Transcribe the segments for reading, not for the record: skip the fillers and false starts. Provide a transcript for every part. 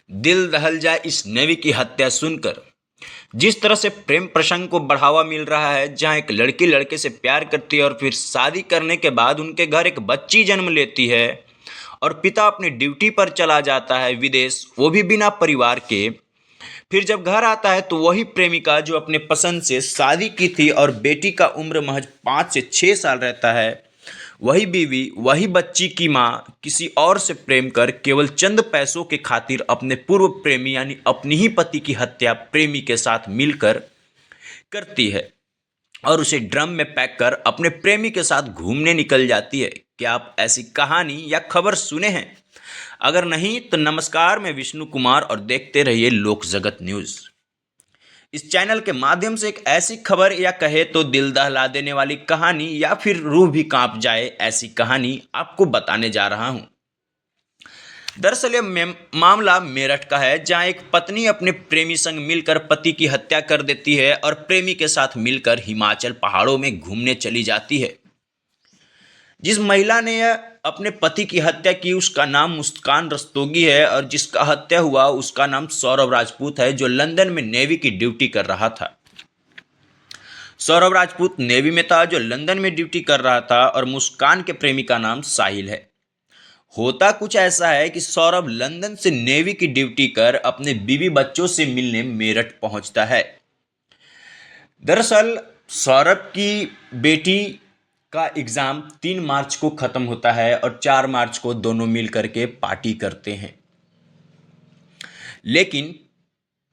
दिल दहल जाए इस नेवी की हत्या सुनकर। जिस तरह से प्रेम प्रसंग को बढ़ावा मिल रहा है, जहां एक लड़की लड़के से प्यार करती है और फिर शादी करने के बाद उनके घर एक बच्ची जन्म लेती है और पिता अपनी ड्यूटी पर चला जाता है विदेश, वो भी बिना परिवार के। फिर जब घर आता है तो वही प्रेमिका जो अपने पसंद से शादी की थी और बेटी का उम्र महज 5 से 6 साल रहता है, वही बीवी, वही बच्ची की माँ किसी और से प्रेम कर केवल चंद पैसों के खातिर अपने पूर्व प्रेमी यानी अपनी ही पति की हत्या प्रेमी के साथ मिलकर करती है और उसे ड्रम में पैक कर अपने प्रेमी के साथ घूमने निकल जाती है। क्या आप ऐसी कहानी या खबर सुने हैं? अगर नहीं तो नमस्कार, मैं विष्णु कुमार और देखते रहिए लोक जगत न्यूज़। इस चैनल के माध्यम से एक ऐसी खबर या कहे तो दिल दहला देने वाली कहानी या फिर रूह भी कांप जाए ऐसी कहानी आपको बताने जा रहा हूं। दरअसल ये मामला मेरठ का है, जहां एक पत्नी अपने प्रेमी संग मिलकर पति की हत्या कर देती है और प्रेमी के साथ मिलकर हिमाचल पहाड़ों में घूमने चली जाती है। जिस महिला ने अपने पति की हत्या की उसका नाम मुस्कान रस्तोगी है और जिसका हत्या हुआ उसका नाम सौरभ राजपूत है, जो लंदन में नेवी की ड्यूटी कर रहा था। सौरभ राजपूत नेवी में था जो लंदन में ड्यूटी कर रहा था और मुस्कान के प्रेमी का नाम साहिल है। होता कुछ ऐसा है कि सौरभ लंदन से नेवी की ड्यूटी कर अपने बीवी बच्चों से मिलने मेरठ पहुंचता है। दरअसल सौरभ की बेटी का एग्ज़ाम 3 मार्च को ख़त्म होता है और 4 मार्च को दोनों मिल करके पार्टी करते हैं। लेकिन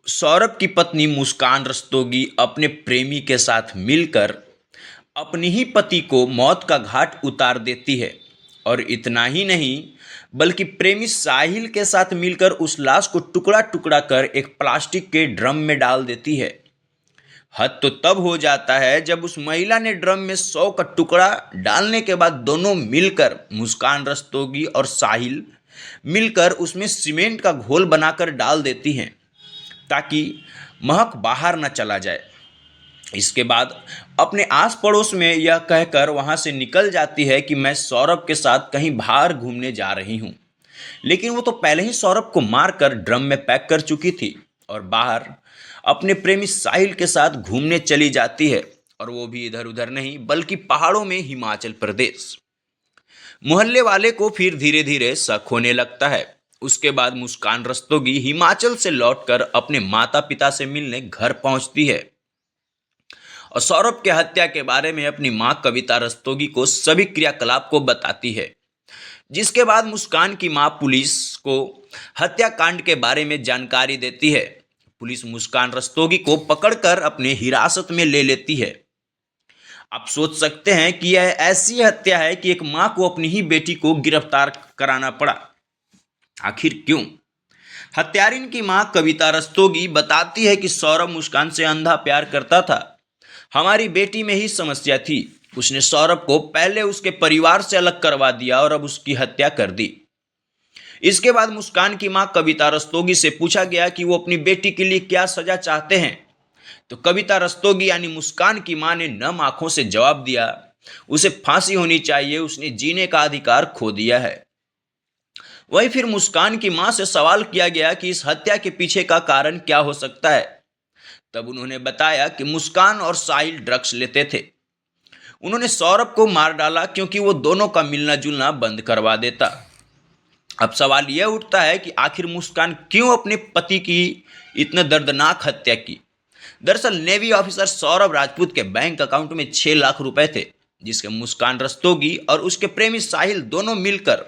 सौरभ की पत्नी मुस्कान रस्तोगी अपने प्रेमी के साथ मिलकर अपनी ही पति को मौत का घाट उतार देती है और इतना ही नहीं बल्कि प्रेमी साहिल के साथ मिलकर उस लाश को टुकड़ा टुकड़ा कर एक प्लास्टिक के ड्रम में डाल देती है। हद तो तब हो जाता है जब उस महिला ने ड्रम में 100 का टुकड़ा डालने के बाद दोनों मिलकर, मुस्कान रस्तोगी और साहिल मिलकर उसमें सीमेंट का घोल बनाकर डाल देती हैं ताकि महक बाहर न चला जाए। इसके बाद अपने आस पड़ोस में यह कहकर वहां से निकल जाती है कि मैं सौरभ के साथ कहीं बाहर घूमने जा रही हूं। लेकिन वो तो पहले ही सौरभ को मारकर ड्रम में पैक कर चुकी थी और बाहर अपने प्रेमी साहिल के साथ घूमने चली जाती है, और वो भी इधर उधर नहीं बल्कि पहाड़ों में, हिमाचल प्रदेश। मोहल्ले वाले को फिर धीरे धीरे शक होने लगता है। उसके बाद मुस्कान रस्तोगी हिमाचल से लौटकर अपने माता पिता से मिलने घर पहुंचती है और सौरभ के हत्या के बारे में अपनी मां कविता रस्तोगी को सभी क्रियाकलाप को बताती है। जिसके बाद मुस्कान की मां पुलिस को हत्याकांड के बारे में जानकारी देती है। पुलिस मुस्कान रस्तोगी को पकड़कर अपने हिरासत में ले लेती है। आप सोच सकते हैं कि यह ऐसी हत्या है कि एक मां को अपनी ही बेटी को गिरफ्तार कराना पड़ा। आखिर क्यों? हत्यारिन की मां कविता रस्तोगी बताती है कि सौरभ मुस्कान से अंधा प्यार करता था। हमारी बेटी में ही समस्या थी। उसने सौरभ को पहले उसके परिवार से अलग करवा दिया और अब उसकी हत्या कर दी। इसके बाद मुस्कान की मां कविता रस्तोगी से पूछा गया कि वो अपनी बेटी के लिए क्या सजा चाहते हैं, तो कविता रस्तोगी यानी मुस्कान की मां ने नम आंखों से जवाब दिया, उसे फांसी होनी चाहिए, उसने जीने का अधिकार खो दिया है। वहीं फिर मुस्कान की मां से सवाल किया गया कि इस हत्या के पीछे का कारण क्या हो सकता है। तब उन्होंने बताया कि मुस्कान और साहिल ड्रग्स लेते थे। उन्होंने सौरभ को मार डाला क्योंकि वो दोनों का मिलना जुलना बंद करवा देता। अब सवाल यह उठता है कि आखिर मुस्कान क्यों अपने पति की इतने दर्दनाक हत्या की। दरअसल नेवी ऑफिसर सौरभ राजपूत के बैंक अकाउंट में 6 लाख रुपए थे, जिसके मुस्कान रस्तोगी और उसके प्रेमी साहिल दोनों मिलकर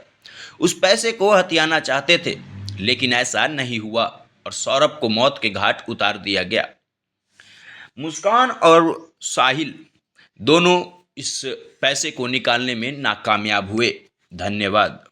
उस पैसे को हथियाना चाहते थे, लेकिन ऐसा नहीं हुआ और सौरभ को मौत के घाट उतार दिया गया। मुस्कान और साहिल दोनों इस पैसे को निकालने में नाकामयाब हुए। धन्यवाद।